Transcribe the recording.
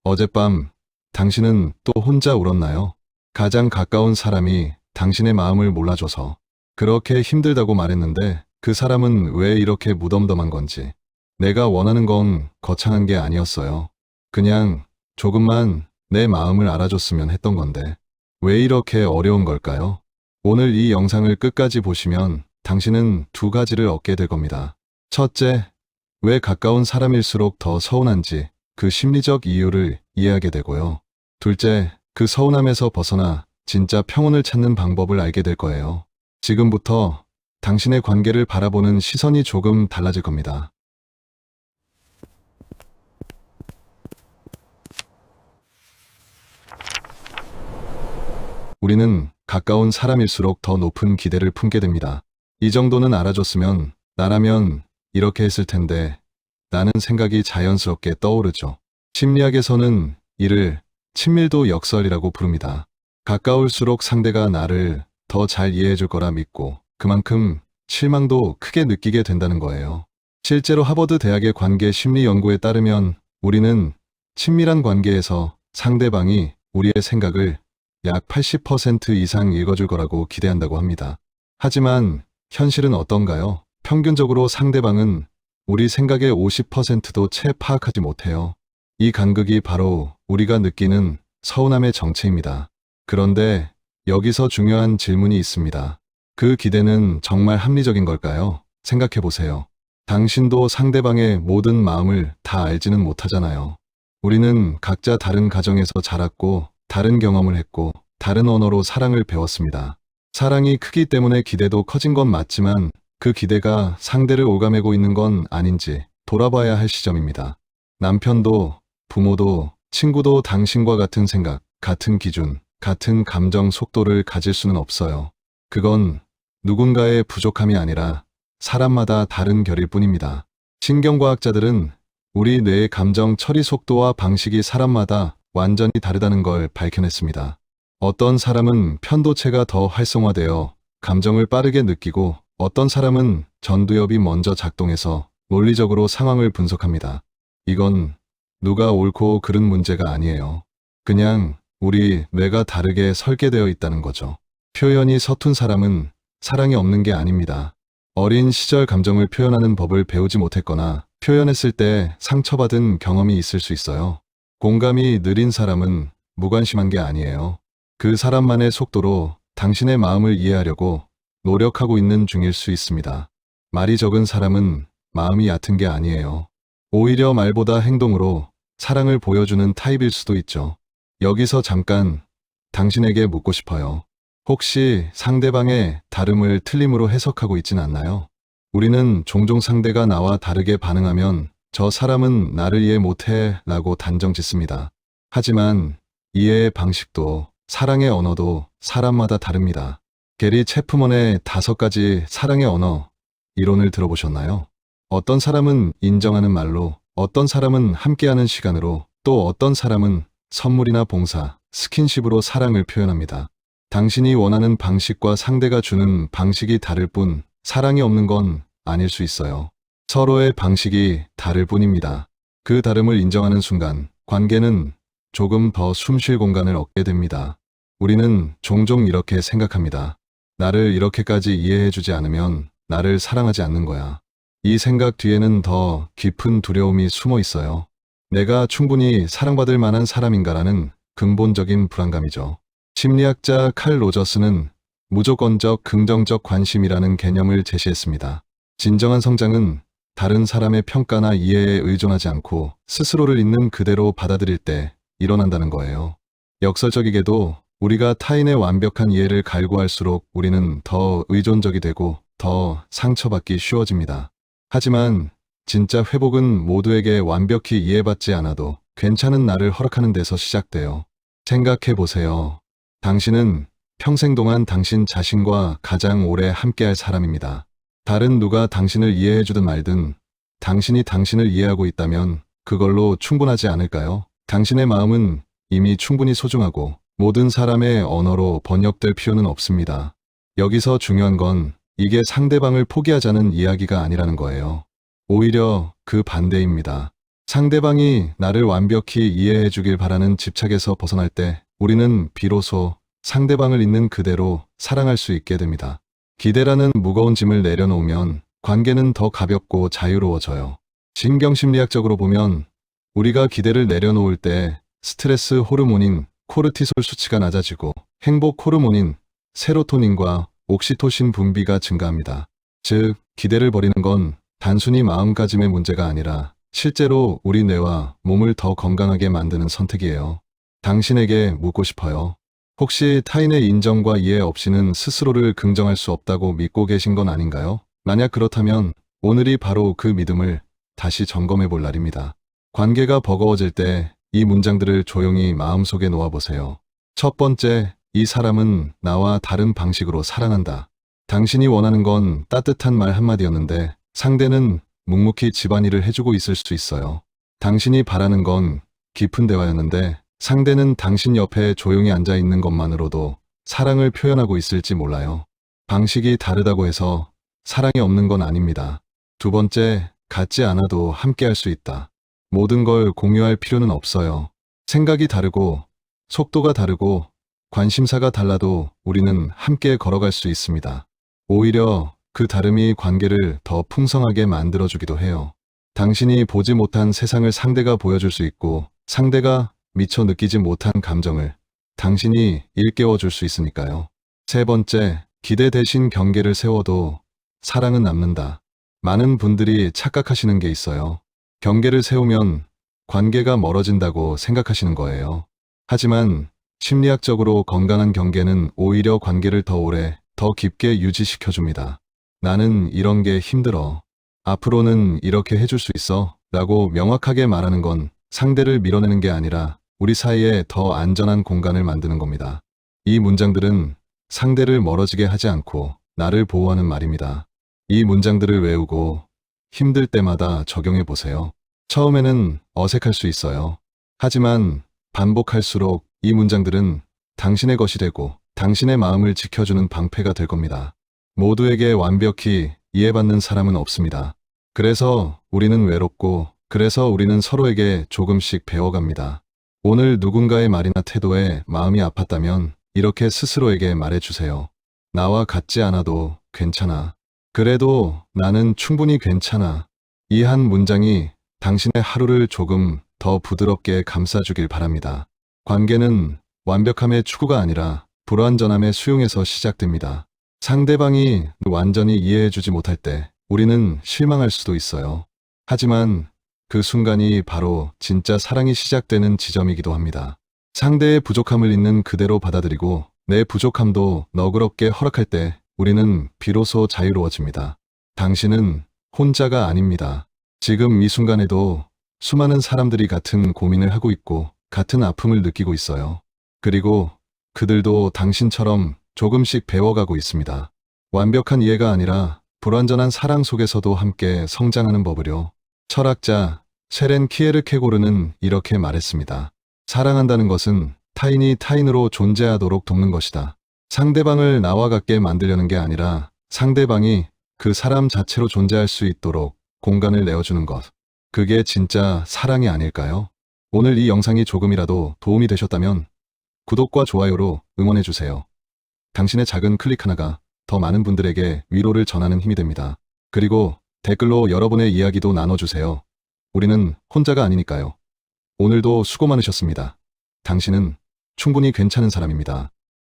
어젯밤 당신은 또 혼자 울었나요? 가장 가까운 사람이 당신의 마음을 몰라줘서 그렇게 힘들다고 말했는데 그 사람은 왜 이렇게 무덤덤한 건지. 내가 원하는 건 거창한 게 아니었어요. 그냥 조금만 내 마음을 알아줬으면 했던 건데 왜 이렇게 어려운 걸까요? 오늘 이 영상을 끝까지 보시면 당신은 두 가지를 얻게 될 겁니다. 첫째, 왜 가까운 사람일수록 더 서운한지 그 심리적 이유를 이해하게 되고요. 둘째, 그 서운함에서 벗어나 진짜 평온을 찾는 방법을 알게 될 거예요. 지금부터 당신의 관계를 바라보는 시선이 조금 달라질 겁니다. 우리는 가까운 사람일수록 더 높은 기대를 품게 됩니다. 이 정도는 알아줬으면 나라면 이렇게 했을 텐데 라는 생각이 자연스럽게 떠오르죠. 심리학에서는 이를 친밀도 역설이라고 부릅니다. 가까울수록 상대가 나를 더 잘 이해해 줄 거라 믿고 그만큼 실망도 크게 느끼게 된다는 거예요. 실제로 하버드 대학의 관계 심리 연구에 따르면 우리는 친밀한 관계에서 상대방이 우리의 생각을 약 80% 이상 읽어줄 거라고 기대한다고 합니다. 하지만 현실은 어떤가요? 평균적으로 상대방은 우리 생각의 50%도 채 파악하지 못해요. 이 간극이 바로 우리가 느끼는 서운함의 정체입니다. 그런데 여기서 중요한 질문이 있습니다. 그 기대는 정말 합리적인 걸까요? 생각해 보세요. 당신도 상대방의 모든 마음을 다 알지는 못하잖아요. 우리는 각자 다른 가정에서 자랐고, 다른 경험을 했고, 다른 언어로 사랑을 배웠습니다. 사랑이 크기 때문에 기대도 커진 건 맞지만 그 기대가 상대를 오가매고 있는 건 아닌지 돌아봐야 할 시점입니다. 남편도, 부모도, 친구도 당신과 같은 생각, 같은 기준, 같은 감정 속도를 가질 수는 없어요. 그건 누군가의 부족함이 아니라 사람마다 다른 결일 뿐입니다. 신경과학자들은 우리 뇌의 감정 처리 속도와 방식이 사람마다 완전히 다르다는 걸 밝혀냈습니다. 어떤 사람은 편도체가 더 활성화되어 감정을 빠르게 느끼고 어떤 사람은 전두엽이 먼저 작동해서 논리적으로 상황을 분석합니다. 이건 누가 옳고 그른 문제가 아니에요. 그냥 우리 뇌가 다르게 설계되어 있다는 거죠. 표현이 서툰 사람은 사랑이 없는 게 아닙니다. 어린 시절 감정을 표현하는 법을 배우지 못했거나 표현했을 때 상처받은 경험이 있을 수 있어요. 공감이 느린 사람은 무관심한 게 아니에요. 그 사람만의 속도로 당신의 마음을 이해하려고 노력하고 있는 중일 수 있습니다. 말이 적은 사람은 마음이 얕은 게 아니에요. 오히려 말보다 행동으로 사랑을 보여주는 타입일 수도 있죠. 여기서 잠깐 당신에게 묻고 싶어요. 혹시 상대방의 다름을 틀림으로 해석하고 있진 않나요? 우리는 종종 상대가 나와 다르게 반응하면 저 사람은 나를 이해 못해 라고 단정 짓습니다. 하지만 이해의 방식도 사랑의 언어도 사람마다 다릅니다. 게리 체프먼의 5가지 사랑의 언어 이론을 들어보셨나요? 어떤 사람은 인정하는 말로, 어떤 사람은 함께하는 시간으로, 또 어떤 사람은 선물이나 봉사, 스킨십으로 사랑을 표현합니다. 당신이 원하는 방식과 상대가 주는 방식이 다를 뿐 사랑이 없는 건 아닐 수 있어요. 서로의 방식이 다를 뿐입니다. 그 다름을 인정하는 순간 관계는 조금 더 숨쉴 공간을 얻게 됩니다. 우리는 종종 이렇게 생각합니다. 나를 이렇게까지 이해해주지 않으면 나를 사랑하지 않는 거야. 이 생각 뒤에는 더 깊은 두려움이 숨어 있어요. 내가 충분히 사랑받을 만한 사람인가라는 근본적인 불안감이죠. 심리학자 칼 로저스는 무조건적 긍정적 관심이라는 개념을 제시했습니다. 진정한 성장은 다른 사람의 평가나 이해에 의존하지 않고 스스로를 있는 그대로 받아들일 때 일어난다는 거예요. 역설적이게도 우리가 타인의 완벽한 이해를 갈구할수록 우리는 더 의존적이 되고 더 상처받기 쉬워집니다. 하지만 진짜 회복은 모두에게 완벽히 이해받지 않아도 괜찮은 나를 허락하는 데서 시작돼요. 생각해 보세요. 당신은 평생 동안 당신 자신과 가장 오래 함께할 사람입니다. 다른 누가 당신을 이해해주든 말든 당신이 당신을 이해하고 있다면 그걸로 충분하지 않을까요? 당신의 마음은 이미 충분히 소중하고 모든 사람의 언어로 번역될 필요는 없습니다. 여기서 중요한 건 이게 상대방을 포기하자는 이야기가 아니라는 거예요. 오히려 그 반대입니다. 상대방이 나를 완벽히 이해해 주길 바라는 집착에서 벗어날 때 우리는 비로소 상대방을 있는 그대로 사랑할 수 있게 됩니다. 기대라는 무거운 짐을 내려놓으면 관계는 더 가볍고 자유로워져요. 신경심리학적으로 보면 우리가 기대를 내려놓을 때 스트레스 호르몬인 코르티솔 수치가 낮아지고 행복 호르몬인 세로토닌과 옥시토신 분비가 증가합니다. 즉, 기대를 버리는 건 단순히 마음가짐의 문제가 아니라 실제로 우리 뇌와 몸을 더 건강하게 만드는 선택이에요. 당신에게 묻고 싶어요. 혹시 타인의 인정과 이해 없이는 스스로를 긍정할 수 없다고 믿고 계신 건 아닌가요? 만약 그렇다면 오늘이 바로 그 믿음을 다시 점검해 볼 날입니다. 관계가 버거워질 때 이 문장들을 조용히 마음속에 놓아보세요. 첫 번째, 이 사람은 나와 다른 방식으로 사랑한다. 당신이 원하는 건 따뜻한 말 한마디였는데 상대는 묵묵히 집안일을 해주고 있을 수 있어요. 당신이 바라는 건 깊은 대화였는데 상대는 당신 옆에 조용히 앉아 있는 것만으로도 사랑을 표현하고 있을지 몰라요. 방식이 다르다고 해서 사랑이 없는 건 아닙니다. 두 번째, 같지 않아도 함께 할 수 있다. 모든 걸 공유할 필요는 없어요. 생각이 다르고 속도가 다르고 관심사가 달라도 우리는 함께 걸어갈 수 있습니다. 오히려 그 다름이 관계를 더 풍성하게 만들어주기도 해요. 당신이 보지 못한 세상을 상대가 보여줄 수 있고 상대가 미처 느끼지 못한 감정을 당신이 일깨워줄 수 있으니까요. 세 번째, 기대 대신 경계를 세워도 사랑은 남는다. 많은 분들이 착각하시는 게 있어요. 경계를 세우면 관계가 멀어진다고 생각하시는 거예요. 하지만 심리학적으로 건강한 경계는 오히려 관계를 더 오래, 더 깊게 유지시켜줍니다. 나는 이런 게 힘들어. 앞으로는 이렇게 해줄 수 있어. 라고 명확하게 말하는 건 상대를 밀어내는 게 아니라 우리 사이에 더 안전한 공간을 만드는 겁니다. 이 문장들은 상대를 멀어지게 하지 않고 나를 보호하는 말입니다. 이 문장들을 외우고 힘들 때마다 적용해 보세요. 처음에는 어색할 수 있어요. 하지만 반복할수록 이 문장들은 당신의 것이 되고 당신의 마음을 지켜주는 방패가 될 겁니다. 모두에게 완벽히 이해받는 사람은 없습니다. 그래서 우리는 외롭고 그래서 우리는 서로에게 조금씩 배워갑니다. 오늘 누군가의 말이나 태도에 마음이 아팠다면 이렇게 스스로에게 말해주세요. 나와 같지 않아도 괜찮아. 그래도 나는 충분히 괜찮아. 이 한 문장이 당신의 하루를 조금 더 부드럽게 감싸주길 바랍니다. 관계는 완벽함의 추구가 아니라 불완전함의 수용에서 시작됩니다. 상대방이 완전히 이해해주지 못할 때 우리는 실망할 수도 있어요. 하지만 그 순간이 바로 진짜 사랑이 시작되는 지점이기도 합니다. 상대의 부족함을 있는 그대로 받아들이고 내 부족함도 너그럽게 허락할 때 우리는 비로소 자유로워집니다. 당신은 혼자가 아닙니다. 지금 이 순간에도 수많은 사람들이 같은 고민을 하고 있고 같은 아픔을 느끼고 있어요. 그리고 그들도 당신처럼 조금씩 배워가고 있습니다. 완벽한 이해가 아니라 불완전한 사랑 속에서도 함께 성장하는 법을요. 철학자 셰렌 키에르케고르는 이렇게 말했습니다. 사랑한다는 것은 타인이 타인으로 존재하도록 돕는 것이다. 상대방을 나와 같게 만들려는 게 아니라 상대방이 그 사람 자체로 존재할 수 있도록 공간을 내어주는 것. 그게 진짜 사랑이 아닐까요? 오늘 이 영상이 조금이라도 도움이 되셨다면 구독과 좋아요로 응원해주세요. 당신의 작은 클릭 하나가 더 많은 분들에게 위로를 전하는 힘이 됩니다. 그리고 댓글로 여러분의 이야기도 나눠주세요. 우리는 혼자가 아니니까요. 오늘도 수고 많으셨습니다. 당신은 충분히 괜찮은 사람입니다.